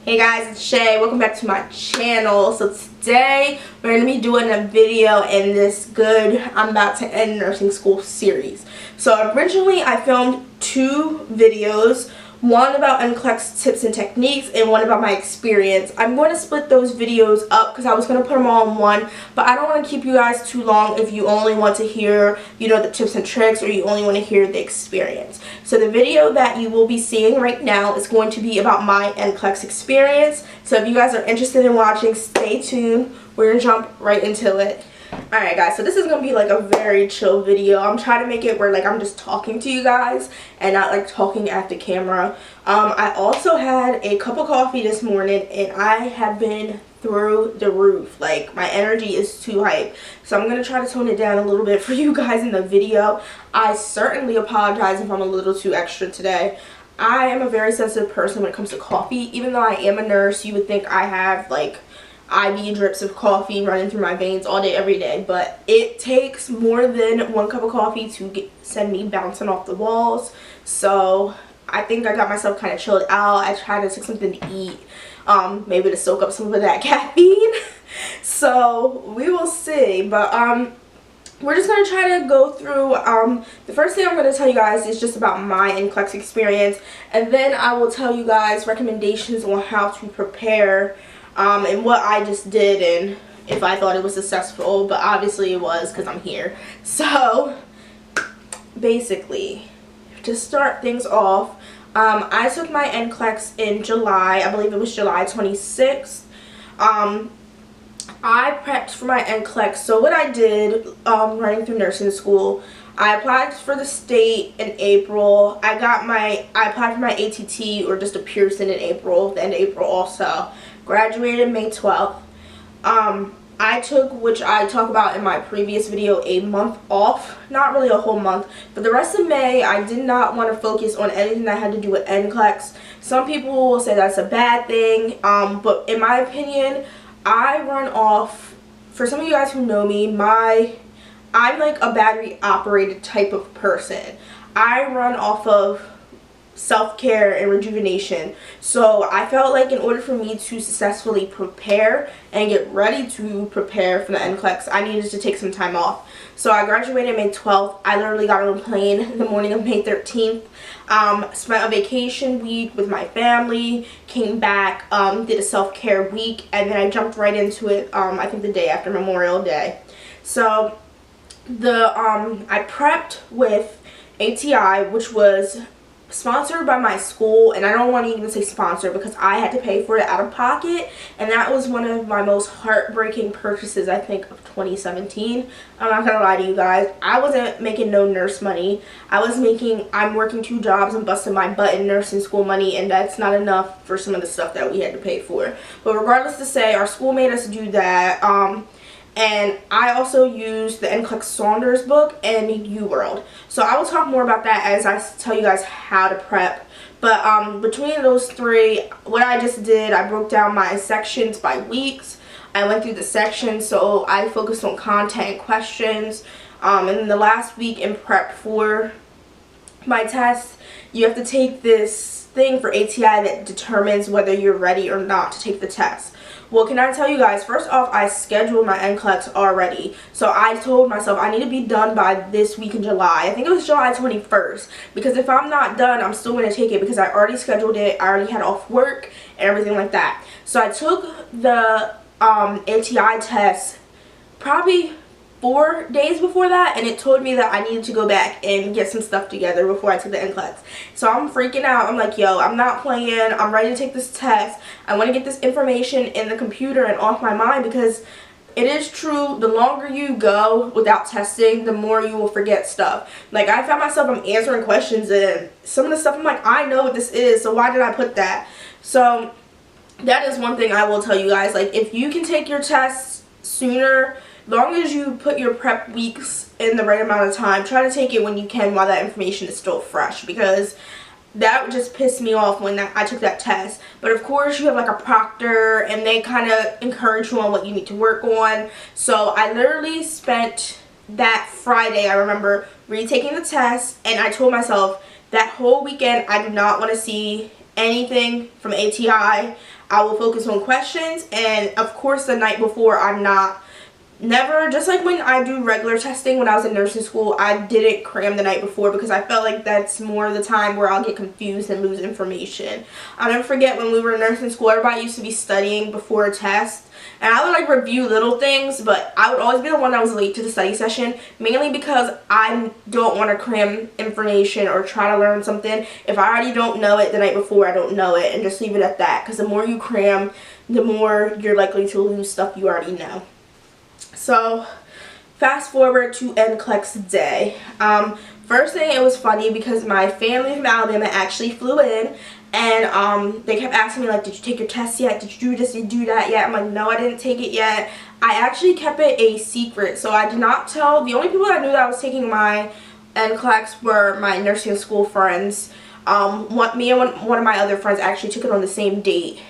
Hey guys, it's Shay. Welcome back to my channel. So today we're going to be doing a video in this I'm about to end nursing school series. So originally I filmed two videos, one about Nclex tips and techniques and one about my experience. I'm going to split those videos up because I was going to put them all in one, but I don't want to keep you guys too long if you only want to hear, the tips and tricks, or you only want to hear the experience. So the video that you will be seeing right now is going to be about my Nclex experience. So if you guys are interested in watching, stay tuned. We're going to jump right into it. Alright guys, so this is going to be like a very chill video. I'm trying to make it where I'm just talking to you guys and not talking at the camera. I also had a cup of coffee this morning and I have been through the roof. My energy is too hype. So I'm going to try to tone it down a little bit for you guys in the video. I certainly apologize if I'm a little too extra today. I am a very sensitive person when it comes to coffee. Even though I am a nurse, you would think I have IV drips of coffee running through my veins all day every day, but it takes more than one cup of coffee to send me bouncing off the walls. So I think I got myself kind of chilled out. I tried to take something to eat, maybe to soak up some of that caffeine. So we will see, but we're just going to try to go through, the first thing I'm going to tell you guys is just about my Nclex experience, and then I will tell you guys recommendations on how to prepare and what I just did and if I thought it was successful, but obviously it was because I'm here. So basically, to start things off, I took my Nclex in July. I believe it was July 26th. I prepped for my Nclex. So what I did running through nursing school, I applied for the state in April. I applied for my ATT, or just a Pearson, in April, the end of April also. Graduated May 12th. I took, which I talk about in my previous video, a month off. Not really a whole month, but the rest of May I did not want to focus on anything that had to do with Nclex. Some people will say that's a bad thing, but in my opinion, I run off, for some of you guys who know me, I'm like a battery operated type of person. I run off of self-care and rejuvenation. So I felt like in order for me to successfully prepare and get ready to prepare for the Nclex, I needed to take some time off. So I graduated May 12th. I literally got on a plane the morning of May 13th. Spent a vacation week with my family, came back, did a self-care week, and then I jumped right into it, I think the day after Memorial Day. So I prepped with ATI, which was sponsored by my school, and I don't want to even say sponsor because I had to pay for it out of pocket, and that was one of my most heartbreaking purchases, I think, of 2017. I'm not gonna lie to you guys, I wasn't making no nurse money. I'm working 2 jobs and busting my butt in nursing school money, and that's not enough for some of the stuff that we had to pay for. But regardless to say, our school made us do that. And I also used the Nclex Saunders book and UWorld. So I will talk more about that as I tell you guys how to prep. But between those three, what I just did, I broke down my sections by weeks. I went through the sections, so I focused on content and questions. And then the last week in prep for my test, you have to take this thing for ATI that determines whether you're ready or not to take the test. Well, can I tell you guys, first off, I scheduled my Nclex already. So I told myself I need to be done by this week in July. I think it was July 21st. Because if I'm not done, I'm still going to take it because I already scheduled it. I already had off work and everything like that. So I took the ATI test probably 4 days before that, and it told me that I needed to go back and get some stuff together before I took the Nclex. So I'm freaking out. I'm like, yo, I'm not playing. I'm ready to take this test. I want to get this information in the computer and off my mind, because it is true, the longer you go without testing, the more you will forget stuff. I found myself, I'm answering questions, and some of the stuff I'm like, I know what this is, so why did I put that? So that is one thing I will tell you guys. If you can take your tests sooner, long as you put your prep weeks in the right amount of time, try to take it when you can while that information is still fresh, because that just pissed me off when I took that test. But of course you have a proctor, and they kind of encourage you on what you need to work on. So I literally spent that Friday, I remember, retaking the test, and I told myself that whole weekend I do not want to see anything from ATI. I will focus on questions, and of course the night before I'm not. Never, just like when I do regular testing when I was in nursing school, I didn't cram the night before because I felt like that's more of the time where I'll get confused and lose information. I'll never forget when we were in nursing school, everybody used to be studying before a test, and I would like review little things, but I would always be the one that was late to the study session, mainly because I don't want to cram information or try to learn something. If I already don't know it the night before, I don't know it, and just leave it at that, because the more you cram, the more you're likely to lose stuff you already know. So, fast forward to Nclex day. First thing, it was funny because my family from Alabama actually flew in, and they kept asking me, like, did you take your test yet? Did you do this? Did you do that yet? I'm like, no, I didn't take it yet. I actually kept it a secret, so I did not tell. The only people that knew that I was taking my Nclex were my nursing school friends. Me and one of my other friends actually took it on the same date,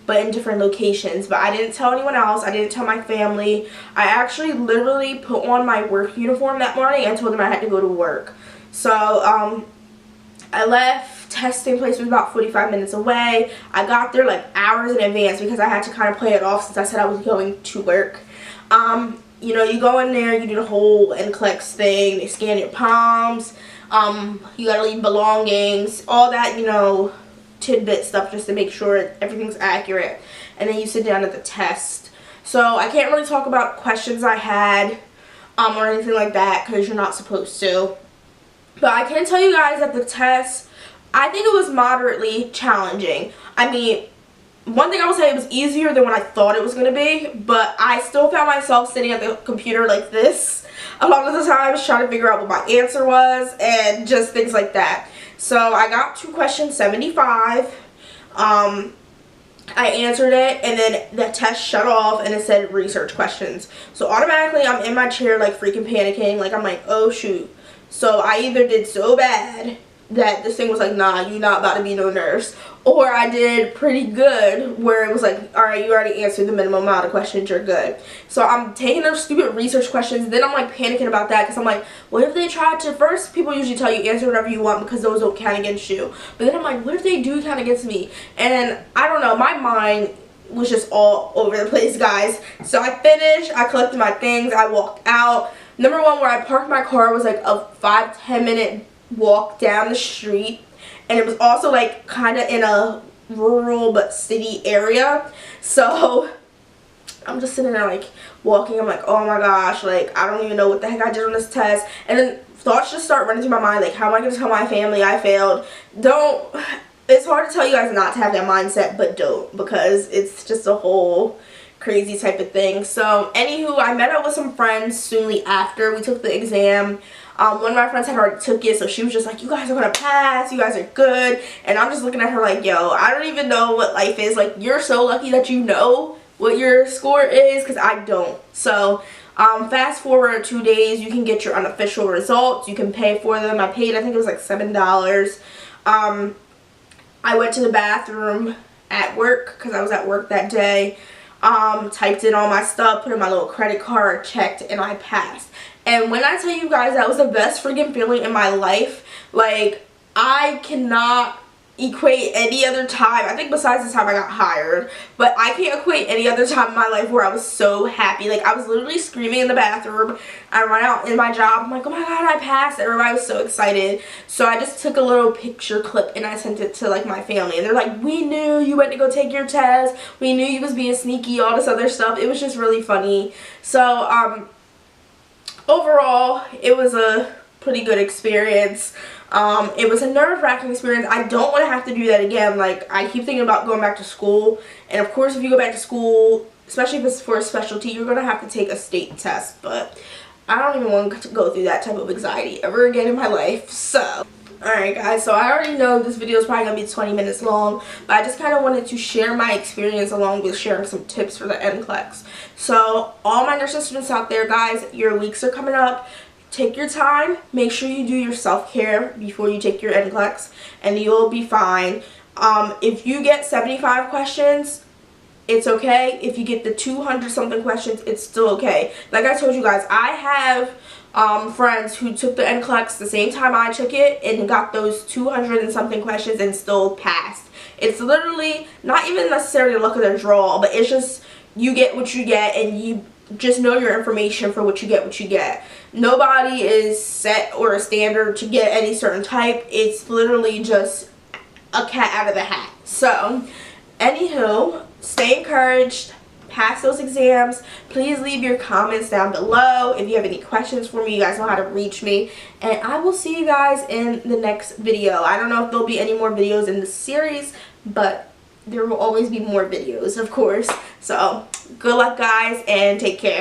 but in different locations. But I didn't tell anyone else. I didn't tell my family. I actually literally put on my work uniform that morning and told them I had to go to work. So I left. Testing place was about 45 minutes away. I got there like hours in advance because I had to kind of play it off since I said I was going to work. You know, you go in there, you do the whole Nclex thing. They scan your palms. You gotta leave belongings, all that, you know, tidbit stuff just to make sure everything's accurate, and then you sit down at the test. So I can't really talk about questions I had or anything like that because you're not supposed to, but I can tell you guys that the test, I think it was moderately challenging. I mean, one thing I will say, it was easier than what I thought it was going to be, but I still found myself sitting at the computer like this a lot of the times trying to figure out what my answer was and just things like that. So I got to question 75. I answered it, and then the test shut off and it said research questions. So automatically I'm in my chair like freaking panicking, like I'm like, oh shoot. So I either did so bad that this thing was like, nah, you're not about to be no nurse, or I did pretty good where it was like, alright, you already answered the minimum amount of questions, you're good. So I'm taking those stupid research questions, then I'm like panicking about that because I'm like, what if they tried to, first people usually tell you answer whatever you want because those don't count against you, but then I'm like, what if they do count against me? And I don't know, my mind was just all over the place, guys. So I finished, I collected my things, I walked out. Number one, where I parked my car was like a 5-10 minute walk down the street, and it was also like kind of in a rural but city area. So I'm just sitting there like walking, I'm like, oh my gosh, like I don't even know what the heck I did on this test, and then thoughts just start running through my mind like, how am I going to tell my family I failed? It's hard to tell you guys not to have that mindset, but don't, because it's just a whole crazy type of thing. So anywho, I met up with some friends soonly after we took the exam. One of my friends had already took it, so she was just like, you guys are gonna pass, you guys are good. And I'm just looking at her like, yo, I don't even know what life is. Like, you're so lucky that you know what your score is, because I don't. So fast forward 2 days, you can get your unofficial results. You can pay for them. I paid, I think it was like $7. I went to the bathroom at work because I was at work that day. Typed in all my stuff, put in my little credit card, checked, and I passed. And when I tell you guys, that was the best freaking feeling in my life. Like, I cannot equate any other time, I think besides the time I got hired, but I can't equate any other time in my life where I was so happy. Like, I was literally screaming in the bathroom. I ran out in my job, I'm like, oh my god, I passed. Everybody was so excited. So I just took a little picture clip and I sent it to like my family, and they're like, we knew you went to go take your test, we knew you was being sneaky, all this other stuff. It was just really funny. So overall, it was a pretty good experience. It was a nerve-wracking experience. I don't want to have to do that again. Like, I keep thinking about going back to school, and of course if you go back to school, especially if it's for a specialty, you're going to have to take a state test, but I don't even want to go through that type of anxiety ever again in my life. So alright guys, so I already know this video is probably going to be 20 minutes long, but I just kind of wanted to share my experience along with sharing some tips for the Nclex. So all my nursing students out there, guys, your weeks are coming up. Take your time, make sure you do your self-care before you take your Nclex, and you'll be fine. If you get 75 questions, it's okay. If you get the 200 something questions, it's still okay. Like I told you guys, I have friends who took the Nclex the same time I took it and got those 200 and something questions and still passed. It's literally not even necessarily luck of the draw, but it's just you get what you get, and you just know your information for what you get. Nobody is set or a standard to get any certain type. It's literally just a cat out of the hat. So anywho, stay encouraged, pass those exams. Please leave your comments down below. If you have any questions for me, you guys know how to reach me, and I will see you guys in the next video. I don't know if there'll be any more videos in this series, but there will always be more videos, of course. So good luck, guys, and take care.